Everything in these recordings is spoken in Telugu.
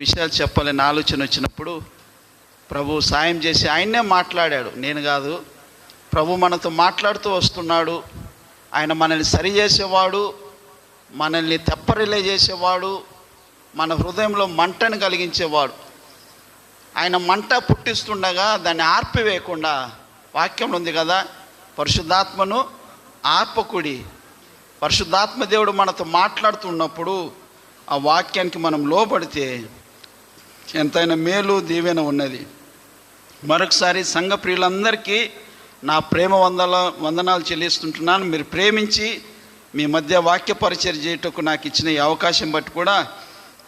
విషయాలు చెప్పాలని ఆలోచన వచ్చినప్పుడు ప్రభు సాయం చేసి ఆయన్నే మాట్లాడాడు, నేను కాదు. ప్రభు మనతో మాట్లాడుతూ వస్తున్నాడు. ఆయన మనల్ని సరి చేసేవాడు, మనల్ని తెప్పరిలే చేసేవాడు, మన హృదయంలో మంటను కలిగించేవాడు. ఆయన మంట పుట్టిస్తుండగా దాన్ని ఆర్పివేయకుండా, వాక్యం ఉంది కదా, పరిశుద్ధాత్మను ఆర్పకుడి. పరిశుద్ధాత్మ దేవుడు మనతో మాట్లాడుతున్నప్పుడు ఆ వాక్యానికి మనం లోబడితే ఎంతైనా మేలు దీవెన ఉన్నది. మరొకసారి సంఘ ప్రియులందరికీ నా ప్రేమ వందనాలు చెల్లిస్తుంటున్నాను. మీరు ప్రేమించి మీ మధ్య వాక్య పరిచయం చేయటకు నాకు ఇచ్చిన ఈ అవకాశం బట్టి కూడా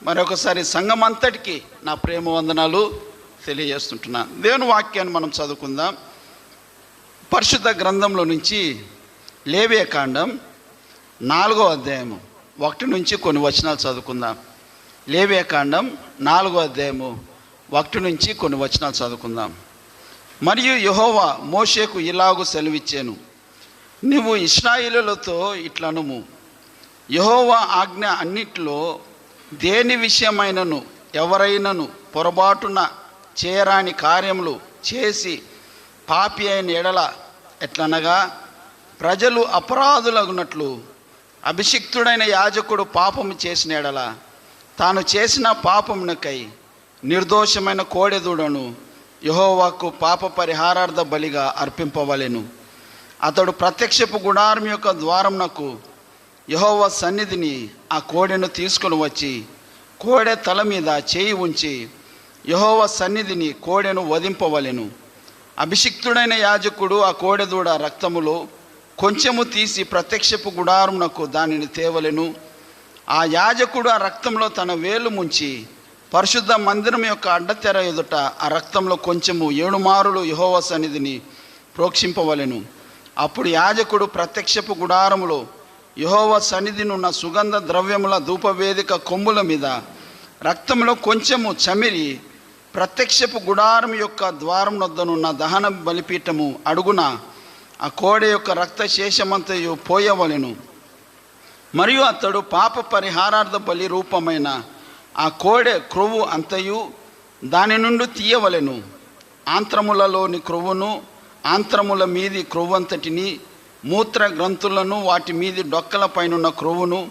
మరొకసారి సంఘం అంతటికి నా ప్రేమ వందనాలు తెలియజేస్తుంటున్నాను. దేవుని వాక్యాన్ని మనం చదువుకుందాం. పరిశుద్ధ గ్రంథంలో నుంచి లేవియకాండం 4వ అధ్యాయము 1 నుంచి కొన్ని వచనాలు చదువుకుందాం. లేవియకాండం 4వ అధ్యాయము 1 నుంచి కొన్ని వచనాలు చదువుకుందాం. మరియు యెహోవా మోషేకు ఇలాగు సెలవిచ్చాను, నీవు ఇశ్రాయేలులతో ఇట్లనుము, యెహోవా ఆజ్ఞ అన్నిటిలో దేని విషయమైనను ఎవరైనను పొరపాటున చేయరాని కార్యములు చేసి పాపి అయిన ఎడల ఎట్లనగా, ప్రజలు అపరాధులగునట్లు అభిషిక్తుడైన యాజకుడు పాపము చేసిన ఎడల తాను చేసిన పాపమునకై నిర్దోషమైన కోడెదూడను యెహోవాకు పాప పరిహారార్థ బలిగా అర్పింపవలెను. అతడు ప్రత్యక్షపు గుడారం యొక్క ద్వారమునకు యెహోవా సన్నిధిని ఆ కోడెను తీసుకొని వచ్చి కోడె తల మీద చేయి ఉంచి యెహోవా సన్నిధిని కోడెను వధింపవలెను. అభిషిక్తుడైన యాజకుడు ఆ కోడెదూడ రక్తములో కొంచెము తీసి ప్రత్యక్షపు గుడారమునకు దానిని తేవలెను. ఆ యాజకుడు ఆ రక్తంలో తన వేలు ముంచి పరిశుద్ధ మందిరం యొక్క అడ్డతెర ఎదుట ఆ రక్తంలో కొంచెము 7 మారులు యెహోవా సన్నిధిని ప్రోక్షింపవలెను. అప్పుడు యాజకుడు ప్రత్యక్షపు గుడారములో యెహోవా సన్నిధినున్న సుగంధ ద్రవ్యముల ధూపవేదిక కొమ్ముల మీద రక్తంలో కొంచెము చమిరి ప్రత్యక్షపు గుడారం యొక్క ద్వారం వద్దనున్న దహన బలిపీఠము అడుగున ఆ కోడె యొక్క రక్త శేషమంతయు పోయవలెను. మరియు అతడు పాప పరిహారార్థ బలి రూపమైన ఆ కోడె క్రొవ్వు అంతయు దాని నుండి తీయవలెను. ఆంత్రములలోని క్రొవ్వును, ఆంత్రముల మీది క్రొవ్వంతటిని, మూత్ర గ్రంథులను, వాటి మీది డొక్కల పైనున్న క్రొవ్వును,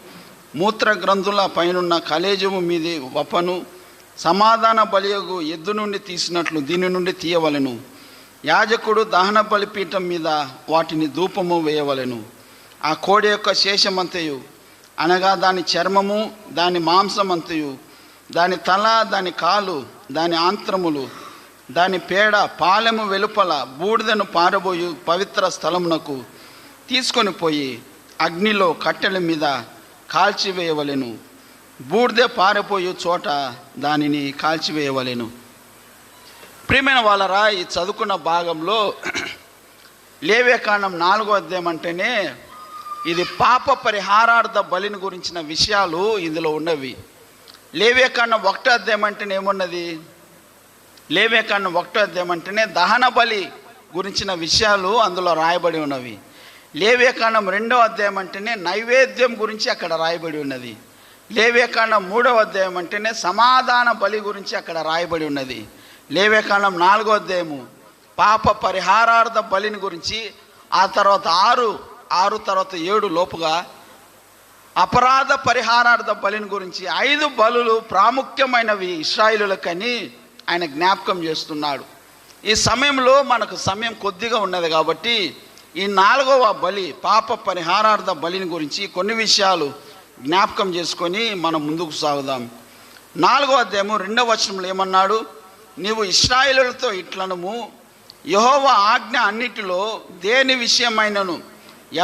మూత్ర గ్రంథుల పైనున్న కలేజము మీది వపను సమాధాన బలియగు ఎద్దు నుండి తీసినట్లు దీని నుండి తీయవలెను. యాజకుడు దహన బలిపీఠం మీద వాటిని ధూపము వేయవలెను. ఆ కోడి యొక్క శేషమంతయు అనగా దాని చర్మము, దాని మాంసమంతయు, దాని తల, దాని కాలు, దాని ఆంత్రములు, దాని పేడ పాలెము వెలుపల బూడిదను పారబోయు పవిత్ర స్థలమునకు తీసుకొని పోయి అగ్నిలో కట్టెల మీద కాల్చివేయవలెను. బూడిద పారిపోయే చోట దానిని కాల్చివేయవలెను. ప్రియమైన వాళ్ళరా, ఈ చదువుకున్న భాగంలో లేవియకాండం 4వ అధ్యాయం అంటేనే ఇది పాప పరిహారార్థ బలిని గురించిన విషయాలు ఇందులో ఉన్నవి. లేవియకాండం 1వ అధ్యాయం అంటేనే ఏమున్నది? లేవియకాండం 1వ అధ్యాయం అంటేనే దహన బలి గురించిన విషయాలు అందులో రాయబడి ఉన్నవి. లేవియకాండం 2వ అధ్యాయం అంటేనే నైవేద్యం గురించి అక్కడ రాయబడి ఉన్నది. లేవియకాండం 3వ అధ్యాయం అంటేనే సమాధాన బలి గురించి అక్కడ రాయబడి ఉన్నది. లేవియకాండం 4వ అధ్యాయము పాప పరిహారార్థ బలిని గురించి, ఆ తర్వాత 6 తర్వాత 7 లోపుగా అపరాధ పరిహారార్థ బలిని గురించి 5 బలులు ప్రాముఖ్యమైనవి ఇశ్రాయేలులకని ఆయన జ్ఞాపకం చేస్తున్నాడు. ఈ సమయంలో మనకు సమయం కొద్దిగా ఉన్నది కాబట్టి ఈ 4వ బలి పాప పరిహారార్థ బలిని గురించి కొన్ని విషయాలు జ్ఞాపకం చేసుకొని మనం ముందుకు సాగుదాం. 4వ అధ్యాయము 2వ వచనంలో ఏమన్నాడు? నీవు ఇశ్రాయేలులతో ఇట్లనుము, యెహోవా ఆజ్ఞ అన్నిటిలో దేని విషయమైనను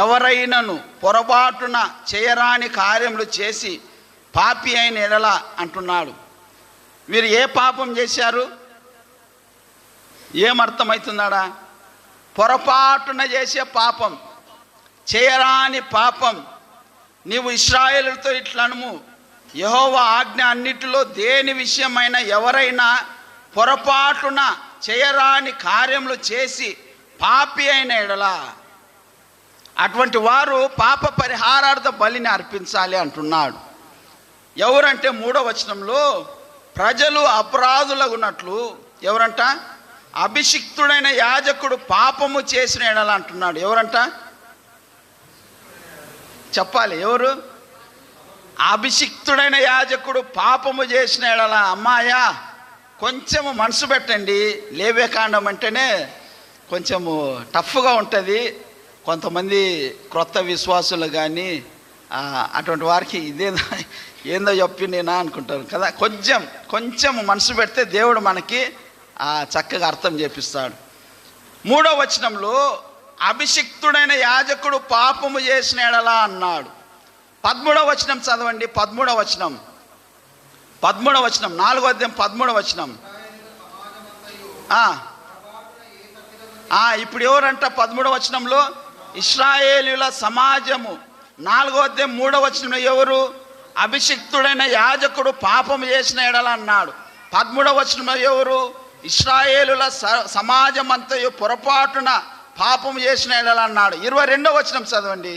ఎవరైనను పొరపాటున చేయరాని కార్యములు చేసి పాపి అయిన ఎడల అంటున్నాడు. వీరు ఏ పాపం చేశారు? ఏమర్థమవుతున్నాడా? పొరపాటున చేసే పాపం, చేయరాని పాపం. నీవు ఇశ్రాయేలులతో ఇట్లనుము, యెహోవా ఆజ్ఞ అన్నిటిలో దేని విషయమైన ఎవరైనా పొరపాటున చేయరాని కార్యములు చేసి పాపి అయిన ఎడల అటువంటి వారు పాప పరిహారార్థ బలిని అర్పించాలి అంటున్నాడు. ఎవరంటే 3వ వచనంలో ప్రజలు అపరాధులగునట్లు ఎవరంట? అభిషిక్తుడైన యాజకుడు పాపము చేసిన ఎడల అంటున్నాడు. ఎవరంట చెప్పాలి? ఎవరు? అభిషిక్తుడైన యాజకుడు పాపము చేసిన ఎడల. అమ్మాయా కొంచెము మనసు పెట్టండి. లేవ్యకాండం అంటేనే కొంచెము టఫ్గా ఉంటుంది. కొంతమంది క్రొత్త విశ్వాసులు కానీ అటువంటి వారికి ఏందో చెప్పి నేనా అనుకుంటారు కదా. కొంచెం మనసు పెడితే దేవుడు మనకి చక్కగా అర్థం చేపిస్తాడు. 3వ వచనంలో అభిషిక్తుడైన యాజకుడు పాపము చేసిన ఎడలా అన్నాడు. 13వ వచనం చదవండి. 13వ వచనం 4వ అధ్యాయం 13వ వచనం. ఇప్పుడు ఎవరంట? 13వ వచనంలో ఇశ్రాయేలీయుల సమాజము. 4వ అధ్యాయం 3వ వచనంలో ఎవరు? అభిషిక్తుడైన యాజకుడు పాపము చేసిన ఎడల అన్నాడు. 13వ వచనంలో ఎవరు? ఇశ్రాయేలుల సమాజం అంతయు పొరపాటున పాపము చేసిన ఎడల అన్నాడు. 22వ వచనం చదవండి.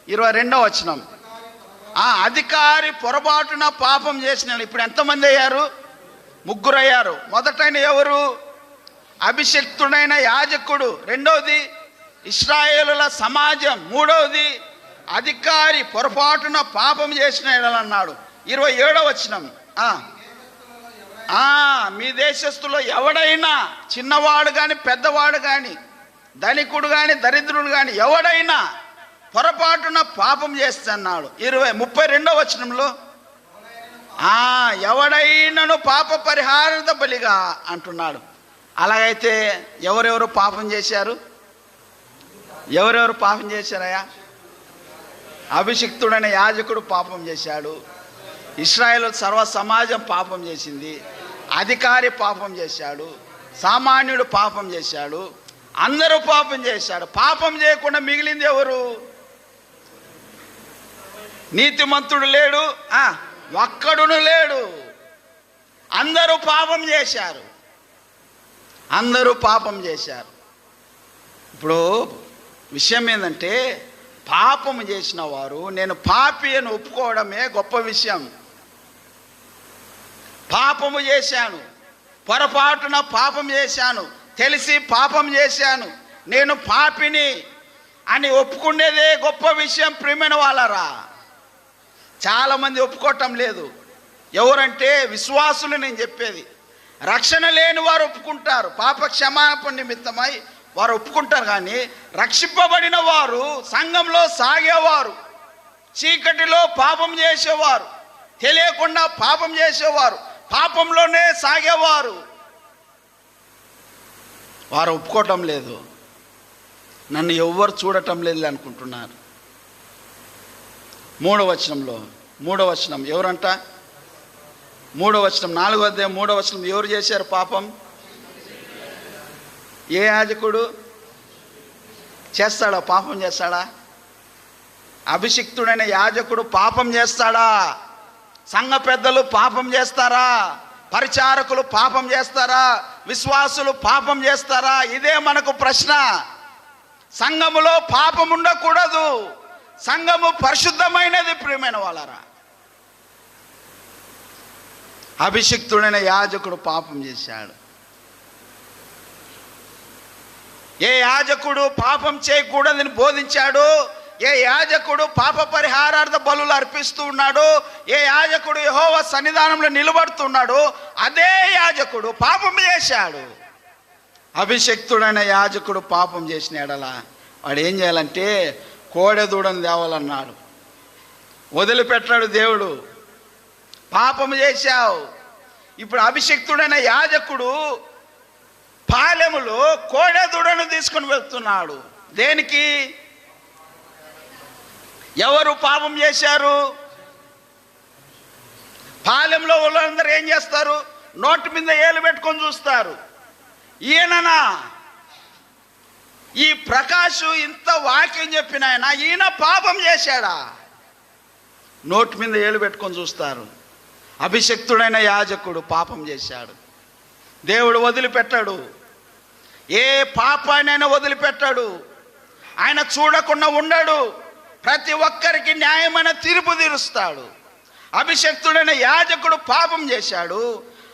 22వ వచనం. అధికారి పొరపాటున పాపం చేసిన. ఇప్పుడు ఎంతమంది అయ్యారు? 3 అయ్యారు. మొదటైన ఎవరు? అభిషిక్తుడైన యాజకుడు. 2వది ఇశ్రాయేలుల సమాజం. 3వది అధికారి పొరపాటున పాపం చేసిన ఎడల అన్నాడు. 27వ వచనం. మీ దేశస్తులో ఎవడైనా, చిన్నవాడు కానీ పెద్దవాడు కానీ, ధనికుడు కానీ దరిద్రుడు కానీ ఎవడైనా పొరపాటున పాపం చేస్తున్నాడు. 32వ వచనంలో ఎవడైనాను పాప పరిహారార్థ బలిగా అంటున్నాడు. అలాగైతే ఎవరెవరు పాపం చేశారు? ఎవరెవరు పాపం చేశారయ్యా? అభిషిక్తుడైన యాజకుడు పాపం చేశాడు. ఇశ్రాయేలు సర్వ సమాజం పాపం చేసింది. అధికారి పాపం చేశాడు. సామాన్యుడు పాపం చేశాడు. అందరూ పాపం చేశాడు. పాపం చేయకుండా మిగిలింది ఎవరు? నీతిమంతుడు లేడు, ఒక్కడును లేడు. అందరూ పాపం చేశారు. ఇప్పుడు విషయం ఏంటంటే, పాపము చేసిన వారు నేను పాపి అని ఒప్పుకోవడమే గొప్ప విషయం. పాపము చేశాను, పొరపాటున పాపం చేశాను, తెలిసి పాపం చేశాను, నేను పాపిని అని ఒప్పుకునేదే గొప్ప విషయం. ప్రియమైన వాళ్ళరా, చాలామంది ఒప్పుకోవటం లేదు. ఎవరంటే విశ్వాసులు. నేను చెప్పేది, రక్షణ లేని వారు ఒప్పుకుంటారు. పాప క్షమాపణ నిమిత్తమై వారు ఒప్పుకుంటారు. కానీ రక్షింపబడిన వారు, సంఘంలో సాగేవారు, చీకటిలో పాపం చేసేవారు, తెలియకుండా పాపం చేసేవారు, పాపంలోనే సాగేవారు, వారు ఒప్పుకోవటం లేదు. నన్ను ఎవ్వరు చూడటం లేదు అనుకుంటున్నారు. 3వ వచనం ఎవరంట? 3వ వచనం 4వ అధ్యాయం 3వ వచనం. ఎవరు చేశారు పాపం? ఏ యాజకుడు చేస్తాడా? పాపం చేస్తాడా? అభిషిక్తుడైన యాజకుడు పాపం చేస్తాడా? సంఘ పెద్దలు పాపం చేస్తారా? పరిచారకులు పాపం చేస్తారా? విశ్వాసులు పాపం చేస్తారా? ఇదే మనకు ప్రశ్న. సంఘములో పాపం ఉండకూడదు. సంఘము పరిశుద్ధమైనది. ప్రియమైన వాళ్ళరా, అభిషిక్తుడైన యాజకుడు పాపం చేశాడు. ఏ యాజకుడు పాపం చేయకూడదని బోధించాడు, ఏ యాజకుడు పాప పరిహారార్థ బలులు అర్పిస్తూ ఉన్నాడు, ఏ యాజకుడు యెహోవా సన్నిధానంలో నిలబడుతున్నాడు, అదే యాజకుడు పాపం చేశాడు. అభిషిక్తుడైన యాజకుడు పాపం చేసిన ఎడల వాడు ఏం చేయాలంటే కోడెదూడని తేవాలన్నాడు. వదిలిపెట్టాడు దేవుడు. పాపం చేశావు. ఇప్పుడు అభిషిక్తుడైన యాజకుడు పాలెములో కోడెదూడను తీసుకుని వెళ్తున్నాడు. దేనికి? ఎవరు పాపం చేశారు? పాలెంలో వాళ్ళందరూ ఏం చేస్తారు? నోటి మీద ఏలు పెట్టుకొని చూస్తారు. ఈయననా? ఈ ప్రకాష్ ఇంత వాక్యం చెప్పిన ఈయన పాపం చేశాడా? నోటి మీద ఏలు పెట్టుకొని చూస్తారు. అభిషిక్తుడైన యాజకుడు పాపం చేశాడు. దేవుడు వదిలిపెట్టాడు. ఏ పాపానైనా వదిలిపెట్టాడు. ఆయన చూడకుండా ఉండడు. ప్రతి ఒక్కరికి న్యాయమైన తీర్పు తీరుస్తాడు. అభిషిక్తుడైన యాజకుడు పాపం చేశాడు.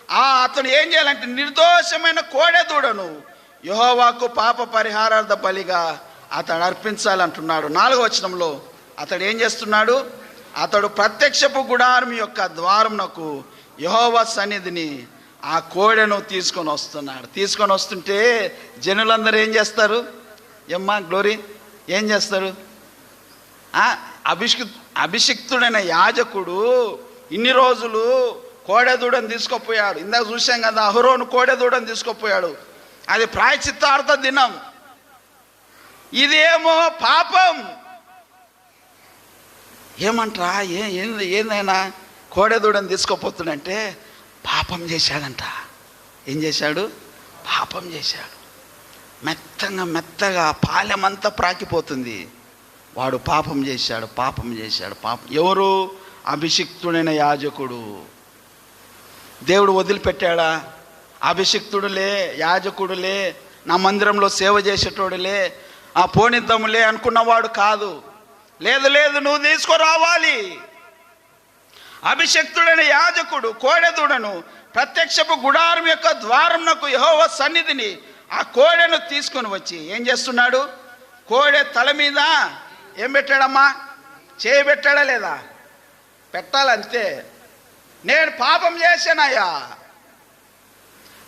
అతను ఏం చేయాలంటే నిర్దోషమైన కోడెదూడను యెహోవాకు పాప పరిహారార్థ బలిగా అతడు అర్పించాలంటున్నాడు. 4వ వచనంలో అతడు ఏం చేస్తున్నాడు? అతడు ప్రత్యక్షపు గుడారం యొక్క ద్వారమునకు యెహోవా సన్నిధిని ఆ కోడెను తీసుకొని వస్తున్నాడు. తీసుకొని వస్తుంటే జనులందరూ ఏం చేస్తారు? ఏమ్మా గ్లోరీ, ఏం చేస్తారు? అభిషిక్తుడైన యాజకుడు ఇన్ని రోజులు కోడెదూడని తీసుకుపోయాడు. ఇందాక చూసాం కదా, అహరోను కోడెదూడని తీసుకుపోయాడు. అది ప్రాయశ్చిత్తార్థ దినం. ఇదేమో పాపం. ఏమంటారా? ఏందైనా కోడెదూడని తీసుకుపోతుందంటే పాపం చేశాడంట. ఏం చేశాడు? పాపం చేశాడు. మెత్తగా పాలెమంతా ప్రాకిపోతుంది. వాడు పాపం చేశాడు. పాపం ఎవరు? అభిషిక్తుడైన యాజకుడు. దేవుడు వదిలిపెట్టాడా? అభిషిక్తుడులే, యాజకుడులే, నా మందిరంలో సేవ చేసేటోడులే, పోనిద్దాములే అనుకున్నవాడు కాదు. లేదు, నువ్వు తీసుకురావాలి. అభిషిక్తుడైన యాజకుడు కోడెదూడను ప్రత్యక్షపు గుడారం యొక్క ద్వారమునకు యెహోవా సన్నిధిని ఆ కోడెను తీసుకొని వచ్చి ఏం చేస్తున్నాడు? కోడె తల మీద ఏం పెట్టాడమ్మా? చేయి పెట్టాడా లేదా? పెట్టాలంతే. నేను పాపం చేశానయ్యా,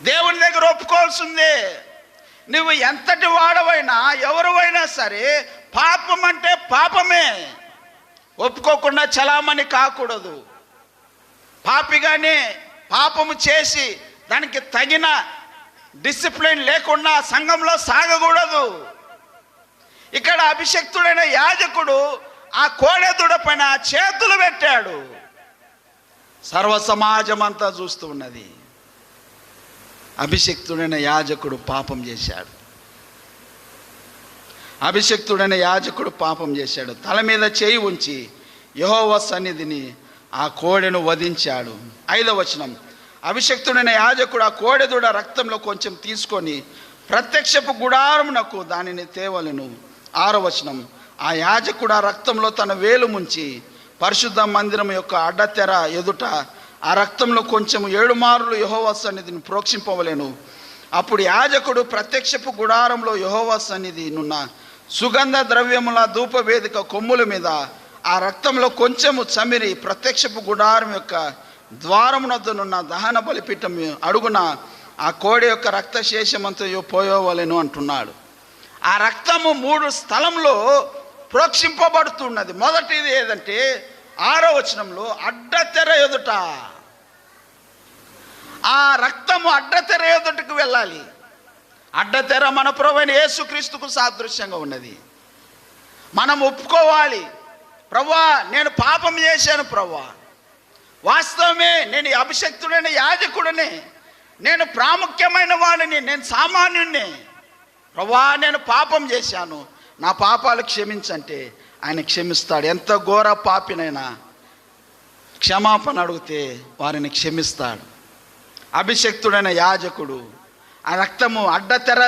దేవుని దగ్గర ఒప్పుకోవాల్సిందే. నువ్వు ఎంతటి వాడవైనా ఎవరివైనా సరే పాపం అంటే పాపమే. ఒప్పుకోకుండా చలామణి కాకూడదు. పాపిగానే పాపము చేసి దానికి తగిన డిసిప్లిన్ లేకుండా సంఘంలో సాగకూడదు. ఇక్కడ అభిషిక్తుడైన యాజకుడు ఆ కోడెదూడ పైన చేతులు పెట్టాడు. సర్వ సమాజం అంతా చూస్తూ ఉన్నది. అభిషిక్తుడైన యాజకుడు పాపం చేశాడు. తల మీద చేయి ఉంచి యెహోవా సన్నిధిని ఆ కోడెను వధించాడు. 5వ వచనం, అభిషిక్తుడైన యాజకుడు ఆ కోడెదూడ రక్తంలో కొంచెం తీసుకొని ప్రత్యక్షపు గుడారమునకు దానిని తేవలెను. 6వ వచనం, ఆ యాజకుడు ఆ రక్తంలో తన వేలు ముంచి పరిశుద్ధ మందిరం యొక్క అడ్డతెర ఎదుట ఆ రక్తంలో కొంచెం 7 మార్లు యెహోవా సన్నిధిని ప్రోక్షింపవలెను. అప్పుడు యాజకుడు ప్రత్యక్షపు గుడారంలో యెహోవా సన్నిధి నున్న సుగంధ ద్రవ్యముల ధూపవేదిక కొమ్ముల మీద ఆ రక్తంలో కొంచెము చమిరి ప్రత్యక్షపు గుడారం యొక్క ద్వారమునొద్దనున్న దహన బలిపీఠం అడుగున ఆ కోడి యొక్క రక్తశేషమంతయో పోయోవలెను అంటున్నాడు. ఆ రక్తము 3 స్థలంలో ప్రోక్షింపబడుతున్నది. మొదటిది ఏదంటే 6వ వచనంలో అడ్డతెర ఎదుట. ఆ రక్తము అడ్డతెర ఎదుటకు వెళ్ళాలి. అడ్డతెర మన ప్రభువైన యేసుక్రీస్తుకు సాదృశ్యంగా ఉన్నది. మనం ఒప్పుకోవాలి, ప్రభువా నేను పాపం చేశాను, ప్రభువా వాస్తవమే, నేను అభిషిక్తుడైన యాజకుడిని, నేను ప్రాముఖ్యమైన వాడిని, నేను సామాన్యుడిని, ప్రభువా నేను పాపం చేశాను, నా పాపాలు క్షమించంటే ఆయన క్షమిస్తాడు. ఎంత ఘోర పాపినైనా క్షమాపణ అడిగితే వారిని క్షమిస్తాడు. అభిషిక్తుడైన యాజకుడు ఆ రక్తము అడ్డతెర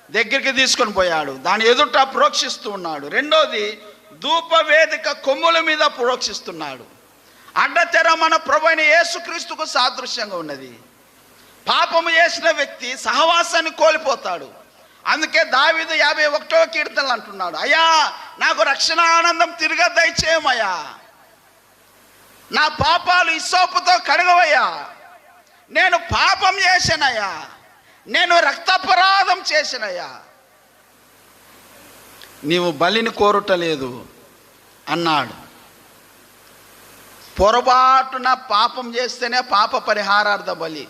దగ్గరికి తీసుకొని పోయాడు. దాని ఎదుట ప్రోక్షిస్తూ ఉన్నాడు. రెండోది ధూపవేదిక కొమ్ముల మీద ప్రోక్షిస్తున్నాడు. అడ్డతెర మన ప్రభువైన యేసుక్రీస్తుకు సాదృశ్యంగా ఉన్నది. పాపము చేసిన వ్యక్తి సహవాసాన్ని కోల్పోతాడు. అందుకే దావీదు 51వ కీర్తనలు అంటున్నాడు, అయ్యా నాకు రక్షణ ఆనందం తిరిగి దయచేయమయ్యా, నా పాపాలు ఇస్సోపుతో కడగవయ్యా, నేను పాపం చేశానయ్యా, నేను రక్తాపరాధం చేశానయ్యా, నీవు బలిని కోరుటలేదు అన్నాడు. పొరపాటున పాపం చేస్తేనే పాప పరిహారార్థ బలి.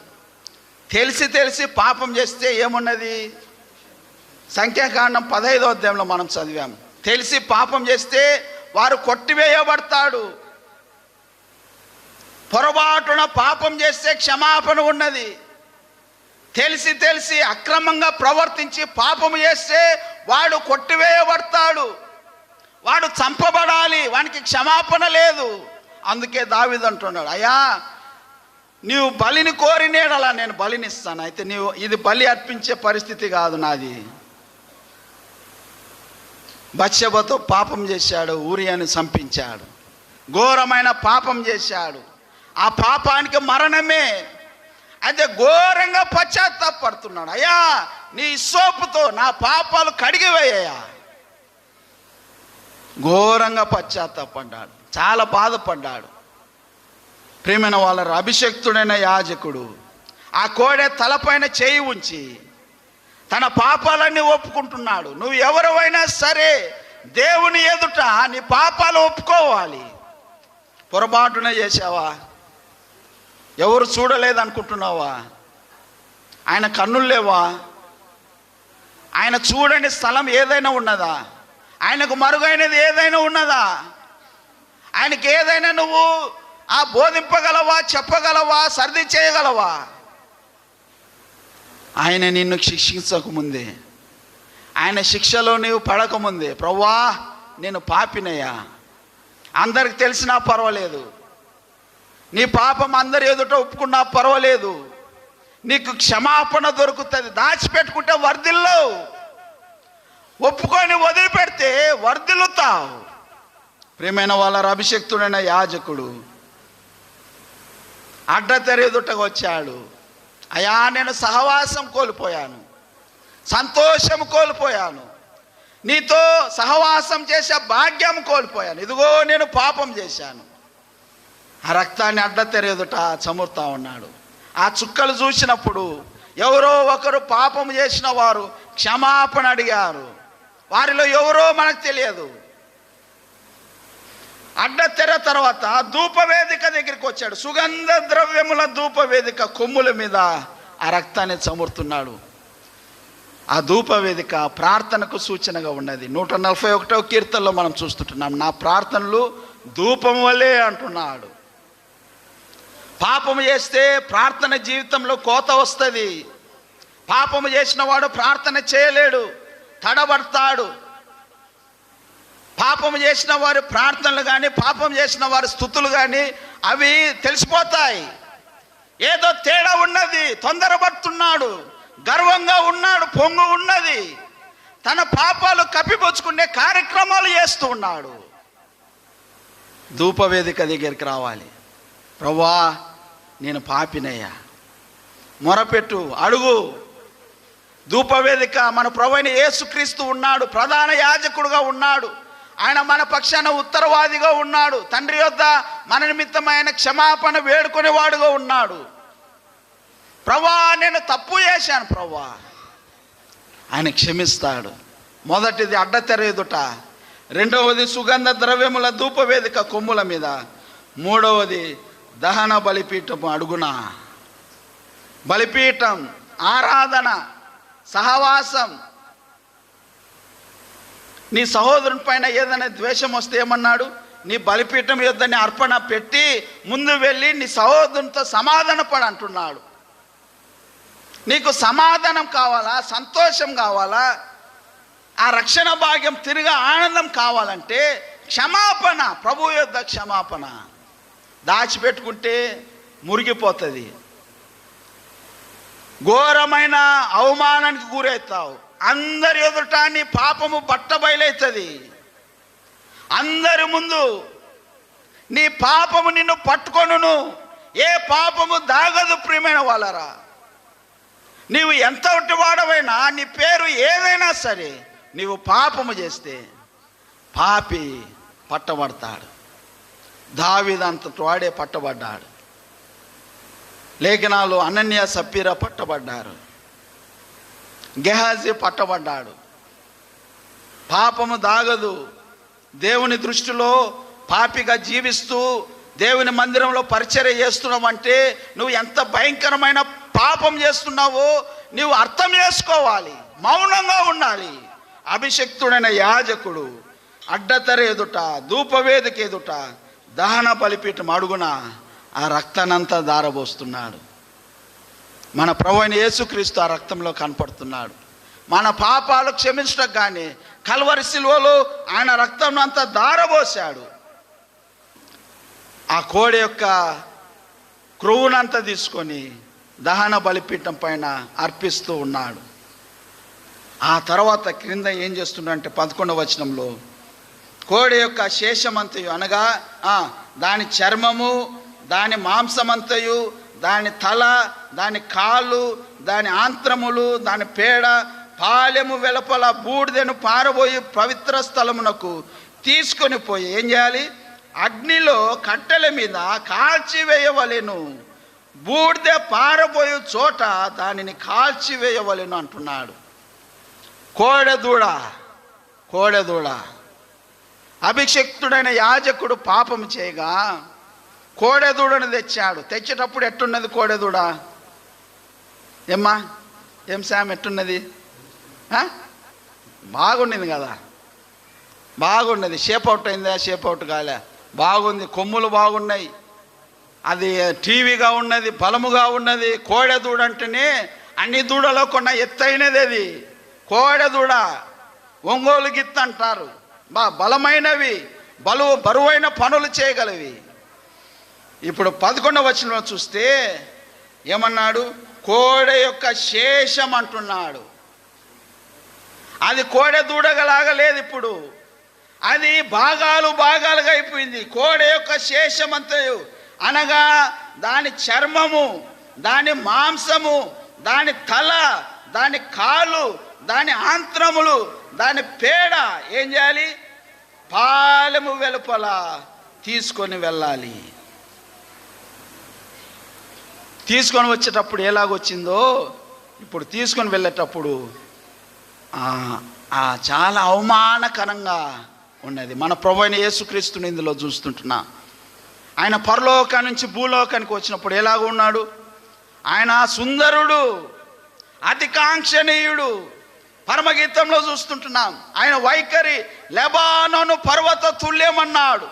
తెలిసి పాపం చేస్తే ఏమున్నది? సంఖ్యాకాండం 15వ అధ్యాయంలో మనం చదివాం. తెలిసి పాపం చేస్తే వారు కొట్టివేయబడతాడు. పొరపాటున పాపం చేస్తే క్షమాపణ ఉన్నది. తెలిసి అక్రమంగా ప్రవర్తించి పాపము చేస్తే వాడు కొట్టివేయబడతాడు, వాడు చంపబడాలి, వానికి క్షమాపణ లేదు. అందుకే దావీదు అంటున్నాడు, అయ్యా నీవు బలిని కోరినేడలా నేను బలినిస్తాను, అయితే నీవు ఇది బలి అర్పించే పరిస్థితి కాదు నాది. బత్షెబతో పాపం చేశాడు, ఊరియాని చంపించాడు, ఘోరమైన పాపం చేశాడు. ఆ పాపానికి మరణమే. అయితే ఘోరంగా పశ్చాత్తాపడుతున్నాడు. అయ్యా, నీ సోపుతో నా పాపాలు కడిగివేయ్యా. ఘోరంగా పశ్చాత్తాపడ్డాడు, చాలా బాధపడ్డాడు. ప్రియమైన వాళ్ళ అభిషక్తుడైన యాజకుడు ఆ కోడె తలపైన చేయి ఉంచి తన పాపాలన్నీ ఒప్పుకుంటున్నాడు. నువ్వు ఎవరైనా సరే దేవుని ఎదుట నీ పాపాలు ఒప్పుకోవాలి. పొరపాటున చేసావా? ఎవరు చూడలేదు అనుకుంటున్నావా? ఆయన కన్నులు లేవా? ఆయన చూడని స్థలం ఏదైనా ఉన్నదా? ఆయనకు మరుగైనది ఏదైనా ఉన్నదా? ఆయనకి ఏదైనా నువ్వు బోధింపగలవా, చెప్పగలవా, సర్ది చేయగలవా? ఆయన నిన్ను శిక్షించకముందే, ఆయన శిక్షలో నీవు పడకముందే, ప్రభువా నేను పాపినయ్యా, అందరికి తెలిసినా పర్వాలేదు, నీ పాపం అందరి ఎదుట ఒప్పుకున్నా పర్వాలేదు, నీకు క్షమాపణ దొరుకుతుంది. దాచిపెట్టుకుంటే వర్ధిల్లు, ఒప్పుకొని వదిలిపెడితే వర్ధిల్లుతావు. ప్రియమైన వాళ్ళ అభిషక్తుడైన యాజకుడు అడ్డతెర ఎదుటకు వచ్చాడు. అయ్యా, నేను సహవాసం కోల్పోయాను, సంతోషం కోల్పోయాను, నీతో సహవాసం చేసే భాగ్యం కోల్పోయాను. ఇదిగో నేను పాపం చేశాను. ఆ రక్తాన్ని అడ్డతెర ఎదుట చమురుతా ఉన్నాడు. ఆ చుక్కలు చూసినప్పుడు ఎవరో ఒకరు పాపం చేసిన వారు క్షమాపణ అడిగారు. వారిలో ఎవరో మనకు తెలియదు. అడ్డతెర తర్వాత ధూపవేదిక దగ్గరికి వచ్చాడు. సుగంధ ద్రవ్యముల ధూపవేదిక కొమ్ముల మీద ఆ రక్తాన్ని చమురుతున్నాడు. ఆ ధూపవేదిక ప్రార్థనకు సూచనగా ఉన్నది. 141వ కీర్తనలో మనం చూస్తుంటున్నాం, నా ప్రార్థనలు ధూపం వలె అంటున్నాడు. పాపము చేస్తే ప్రార్థన జీవితంలో కోత వస్తుంది. పాపము చేసిన వాడు ప్రార్థన చేయలేడు, తడబడతాడు. పాపం చేసిన వారి ప్రార్థనలు కానీ, పాపం చేసిన వారి స్తుతులు కానీ అవి తెలిసిపోతాయి. ఏదో తేడా ఉన్నది, తొందరపడుతున్నాడు, గర్వంగా ఉన్నాడు, పొంగు ఉన్నది, తన పాపాలు కప్పిపుచ్చుకునే కార్యక్రమాలు చేస్తూ ఉన్నాడు. ధూపవేదిక దగ్గరికి రావాలి. ప్రభువా నేను పాపినయ్యా, మొరపెట్టు, అడుగు. ధూపవేదిక మన ప్రభువైన యేసుక్రీస్తు ఉన్నాడు, ప్రధాన యాజకుడుగా ఉన్నాడు. ఆయన మన పక్షాన ఉత్తరవాదిగా ఉన్నాడు. తండ్రి యొద్ద మన నిమిత్తం ఆయన క్షమాపణ వేడుకునేవాడుగా ఉన్నాడు. ప్రభువా నేను తప్పు చేశాను ప్రభువా, ఆయన క్షమిస్తాడు. మొదటిది అడ్డతెర ఎదుట, రెండవది సుగంధ ద్రవ్యముల ధూపవేదిక కొమ్ముల మీద, మూడవది దహన బలిపీఠం అడుగున. బలిపీఠం, ఆరాధన, సహవాసం. నీ సహోదరుని పైన ఏదైనా ద్వేషం వస్తే ఏమన్నాడు? నీ బలిపీఠం యొద్దని అర్పణ పెట్టి ముందు వెళ్ళి నీ సహోదరునితో సమాధాన పడు అంటున్నాడు. నీకు సమాధానం కావాలా, సంతోషం కావాలా, ఆ రక్షణ భాగ్యం తిరిగి ఆనందం కావాలంటే క్షమాపణ, ప్రభు యొద్ద క్షమాపణ. దాచిపెట్టుకుంటే మురిగిపోతుంది, ఘోరమైన అవమానానికి గురవుతావు. అందరి ఎదుట నీ పాపము బట్టబయలవుతుంది. అందరి ముందు నీ పాపము నిన్ను పట్టుకొనును. ఏ పాపము దాగదు ప్రియమైన వాళ్ళరా. నీవు ఎంత వాడవైనా, నీ పేరు ఏదైనా సరే, నీవు పాపము చేస్తే పాపి పట్టబడతాడు. దావీదు అంతటి వాడే పట్టబడ్డాడు. లేఖనాలు అనన్య సప్పీరా పట్టబడ్డారు, గెహాజీ పట్టబడ్డాడు. పాపము దాగదు. దేవుని దృష్టిలో పాపిగా జీవిస్తూ దేవుని మందిరంలో పరిచర్య చేస్తున్నావంటే నువ్వు ఎంత భయంకరమైన పాపం చేస్తున్నావో నువ్వు అర్థం చేసుకోవాలి, మౌనంగా ఉండాలి. అభిషక్తుడైన యాజకుడు అడ్డతెర ఎదుట, ధూపవేదిక ఎదుట, దహన బలిపీఠం అడుగున ఆ రక్తానంతా దారబోస్తున్నాడు. మన ప్రభువైన యేసుక్రీస్తు ఆ రక్తంలో కనపడుతున్నాడు. మన పాపాలు క్షమించడం కానీ కల్వరి శిలువలో ఆయన రక్తం అంతా దారబోసాడు. ఆ కోడి యొక్క క్రొవ్వునంతా తీసుకొని దహన బలిపీఠం పైన అర్పిస్తూ ఉన్నాడు. ఆ తర్వాత క్రింద ఏం చేస్తున్నాడంటే 11వ వచనంలో, కోడి యొక్క శేషమంతయు అనగా దాని చర్మము, దాని మాంసమంతయు, దాని తల, దాని కాళ్ళు, దాని ఆంత్రములు, దాని పేడ పాలెము వెలుపల బూడిదను పారబోయి పవిత్ర స్థలమునకు తీసుకొని పోయి ఏం చేయాలి? అగ్నిలో కట్టెల మీద కాల్చివేయవలెను. బూడిద పారబోయే చోట దానిని కాల్చివేయవలెను అంటున్నాడు. కోడెదూడ అభిషక్తుడైన యాజకుడు పాపం చేయగా కోడెదూడను తెచ్చాడు. తెచ్చేటప్పుడు ఎట్టున్నది కోడెదూడ? ఏం శామ్ ఎట్టున్నది? బాగుండింది కదా, బాగున్నది. షేప్ అవుట్ అయిందా? షేప్ అవుట్ కాలే, బాగుంది. కొమ్ములు బాగున్నాయి, అది టీవీగా ఉన్నది, బలముగా ఉన్నది. కోడెదూడ అంటేనే అన్ని దూడలో కొన్న ఎత్తైనది అది కోడెదూడ. ఒంగోలు గిత్త అంటారు. బలమైనవి, బరువైన పనులు చేయగలవి. ఇప్పుడు 11వ వచనంలో చూస్తే ఏమన్నాడు? కోడె యొక్క శేషం అంటున్నాడు. అది కోడె దూడగలాగా లేదు, ఇప్పుడు అది భాగాలుగా అయిపోయింది. కోడె యొక్క శేషం అంతయు అనగా దాని చర్మము, దాని మాంసము, దాని తల, దాని కాళ్ళు, దాని ఆంత్రములు, దాని పేడ ఏం చేయాలి? పాలెము వెలుపల తీసుకొని వెళ్ళాలి. తీసుకొని వచ్చేటప్పుడు ఎలాగొచ్చిందో ఇప్పుడు తీసుకొని వెళ్ళేటప్పుడు చాలా అవమానకరంగా ఉన్నది. మన ప్రభువైన యేసుక్రీస్తుని ఇందులో చూస్తుంటున్నా. ఆయన పరలోకా నుంచి భూలోకానికి వచ్చినప్పుడు ఎలాగ ఉన్నాడు? ఆయన సుందరుడు, అతికాంక్షణీయుడు. పరమగీతంలో చూస్తుంటున్నాం ఆయన వైఖరి లెబానోను పర్వత తుల్యమన్నాడు.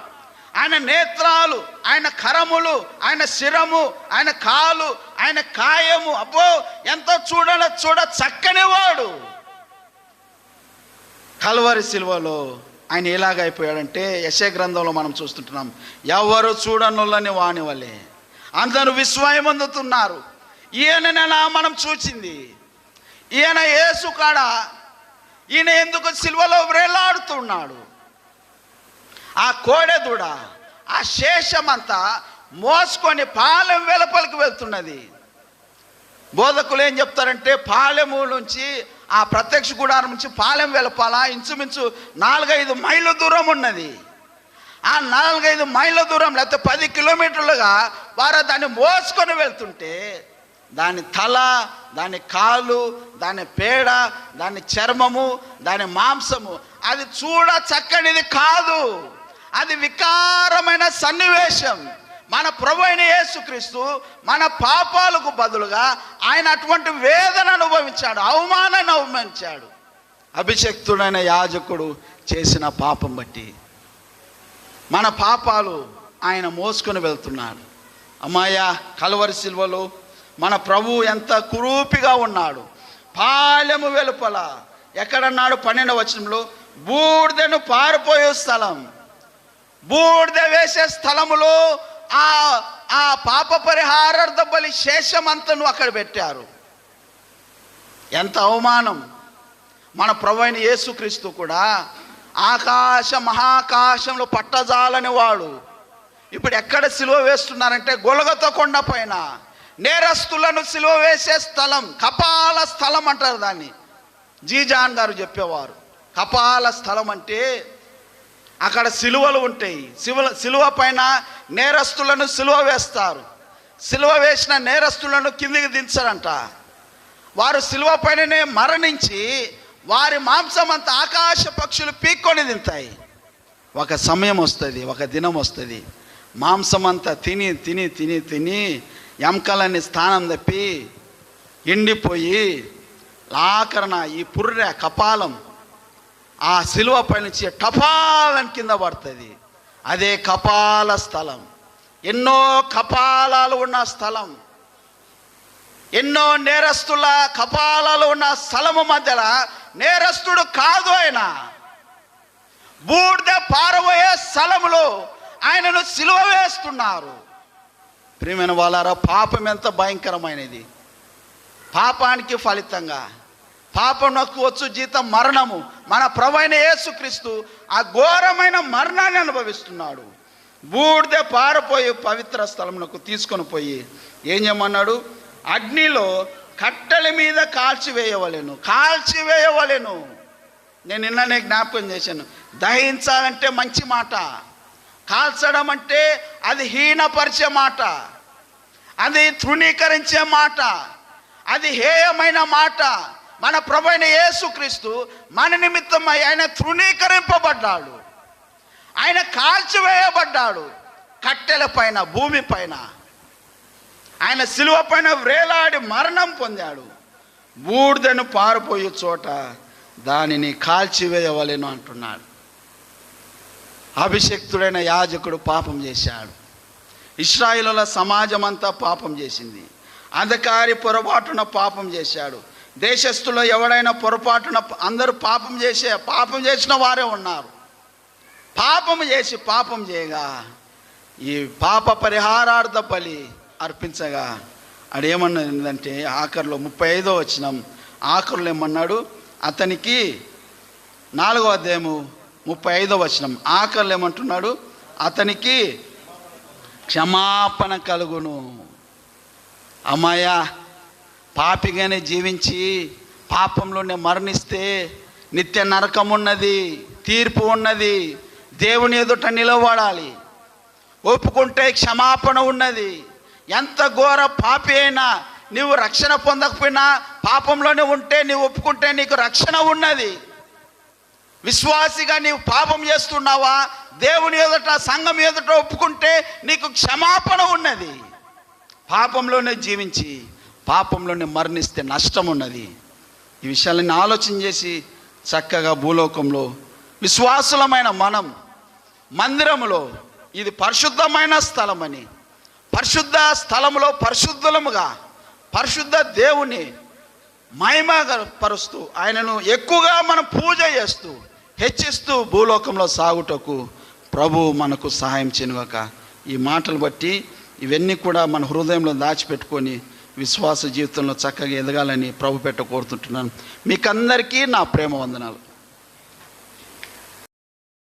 ఆయన నేత్రాలు, ఆయన కరములు, ఆయన శిరము, ఆయన కాలు, ఆయన కాయము, అబ్బో ఎంత చూడ చక్కనివాడు. కల్వరి సిలువలో ఆయన ఎలాగైపోయాడంటే యెషయా గ్రంథంలో మనం చూస్తుంటున్నాం, ఎవరు చూడనులని వాని వలె అందరూ విస్మయం పొందుతున్నారు. ఈయననా మనం చూచింది? ఈయన యేసు కాడ ఈయన ఎందుకు సిలువలో వ్రేలాడుతున్నాడు? ఆ కోడెదూడ ఆ శేషమంతా మోసుకొని పాలెం వెలుపలికి వెళ్తున్నది. బోధకులు ఏం చెప్తారంటే పాలెము నుంచి ఆ ప్రత్యక్ష గుడారం నుంచి పాలెం వెలుపల ఇంచుమించు 4-5 మైళ్ళ దూరం ఉన్నది. ఆ 4-5 మైళ్ళ దూరం లేకపోతే 10 కిలోమీటర్లుగా వారు దాన్ని మోసుకొని వెళ్తుంటే దాని తల, దాని కాలు, దాని పేడ, దాని చర్మము, దాని మాంసము అది చూడ చక్కనిది కాదు. అది వికారమైన సన్నివేశం. మన ప్రభువైన యేసుక్రీస్తు మన పాపాలకు బదులుగా ఆయన అటువంటి వేదన అనుభవించాడు, అవమానాన్ని అనుభవించాడు. అభిషక్తుడైన యాజకుడు చేసిన పాపం బట్టి మన పాపాలు ఆయన మోసుకొని వెళ్తున్నాడు. అమ్మాయ కల్వరి సిలువలో మన ప్రభువు ఎంత కురూపిగా ఉన్నాడు. పాలెము వెలుపల ఎక్కడన్నాడు? 12వ వచనంలో బూడిదను పారిపోయే స్థలం, బూడిద వేసే స్థలములో ఆ పాప పరిహారార్థ బలి శేషమంతను అక్కడ పెట్టారు. ఎంత అవమానం! మన ప్రభువైన యేసుక్రీస్తు కూడా మహాకాశంలో పట్టజాలని వాడు ఇప్పుడు ఎక్కడ సిలువ వేస్తున్నారంటే గొలగొతా కొండ పైన నేరస్తులను సిలువ వేసే స్థలం, కపాల స్థలం అంటారు దాన్ని. జీజాన్ గారు చెప్పేవారు కపాల స్థలం అంటే అక్కడ సిలువలు ఉంటాయి. సిలువ పైన నేరస్తులను సిలువ వేస్తారు. సిలువ వేసిన నేరస్తులను కిందికి దించరంట. వారు సిలువ పైననే మరణించి వారి మాంసం అంతా ఆకాశ పక్షులు పీక్కొని తింటాయి. ఒక సమయం వస్తుంది, ఒక దినం వస్తుంది, మాంసం అంతా తిని తిని తిని తిని ఎముకలన్నీ స్థానం తప్పి ఎండిపోయి ఆఖరణ ఈ పుర్రె కపాలం ఆ సిలువ పై నుంచి టపాలని కింద పడుతుంది. అదే కపాల స్థలం. ఎన్నో కపాలాలు ఉన్న స్థలం, ఎన్నో నేరస్తుల కపాలాలు ఉన్న స్థలము మధ్యలో నేరస్తుడు కాదు ఆయన. బూడిద పారబోయే స్థలములో ఆయనను సిలువ వేస్తున్నారు. ప్రియమైన వాళ్ళారా, పాపం ఎంత భయంకరమైనది! పాపానికి ఫలితంగా పాపమునకు వచ్చు జీతం మరణము. మన ప్రభువైన యేసుక్రీస్తు ఆ ఘోరమైన మరణాన్ని అనుభవిస్తున్నాడు. బూడిద పారిపోయి పవిత్ర స్థలమునకు తీసుకొని పోయి ఏం చేయమన్నాడు? అగ్నిలో కట్టెల మీద కాల్చివేయవలెను. నేను నిన్ననే జ్ఞాపకం చేశాను. దహించాలంటే మంచి మాట, కాల్చడం అంటే అది హీనపరిచే మాట, అది తృణీకరించే మాట, అది హేయమైన మాట. మన ప్రభువైన యేసుక్రీస్తు మన నిమిత్తమై ఆయన తృణీకరింపబడ్డాడు, ఆయన కాల్చివేయబడ్డాడు. కట్టెల పైన, భూమి పైన ఆయన శిలువ పైన వేలాడి మరణం పొందాడు. బూడిదను పారిపోయే చోట దానిని కాల్చివేయవలెను అంటున్నాడు. అభిషక్తుడైన యాజకుడు పాపం చేశాడు. ఇశ్రాయేలుల సమాజం అంతా పాపం చేసింది. అధికారి పొరపాటున పాపం చేశాడు. దేశస్థులో ఎవడైనా పొరపాటున అందరూ పాపం చేసిన వారే ఉన్నారు. పాపం చేయగా ఈ పాప పరిహారార్థ బలి అర్పించగా అదేమన్నదంటే ఆఖరిలో 35వ వచనం ఆఖరిలో ఏమన్నాడు, అతనికి 4వ అధ్యాయము 35వ వచనం ఆఖరిలో ఏమంటున్నాడు, అతనికి క్షమాపణ కలుగును. అమ్మాయ, పాపిగానే జీవించి పాపంలోనే మరణిస్తే నిత్య నరకం ఉన్నది, తీర్పు ఉన్నది, దేవుని ఎదుట నిలబడాలి. ఒప్పుకుంటే క్షమాపణ ఉన్నది. ఎంత ఘోర పాపి అయినా నీవు రక్షణ పొందకపోయినా పాపంలోనే ఉంటే నీవు ఒప్పుకుంటే నీకు రక్షణ ఉన్నది. విశ్వాసిగా నీవు పాపం చేస్తున్నావా, దేవుని ఎదుట సంఘం ఎదుట ఒప్పుకుంటే నీకు క్షమాపణ ఉన్నది. పాపంలోనే జీవించి పాపంలోనే మరణిస్తే నష్టం ఉన్నది. ఈ విషయాలన్నీ ఆలోచన చేసి చక్కగా భూలోకంలో విశ్వాసులమైన మనం మందిరములో, ఇది పరిశుద్ధమైన స్థలమని, పరిశుద్ధ స్థలములో పరిశుద్ధులముగా పరిశుద్ధ దేవుని మహిమపరుస్తూ ఆయనను ఎక్కువగా మనం పూజ చేస్తూ హెచ్చిస్తూ భూలోకంలో సాగుటకు ప్రభు మనకు సహాయం చేయనుగాక. ఈ మాటలు బట్టి ఇవన్నీ కూడా మన హృదయంలో దాచిపెట్టుకొని విశ్వాస జీవితంలో చక్కగా ఎదగాలని ప్రభు కోరుతుంటున్నాను. మీకందరికీ నా ప్రేమ వందనాలు.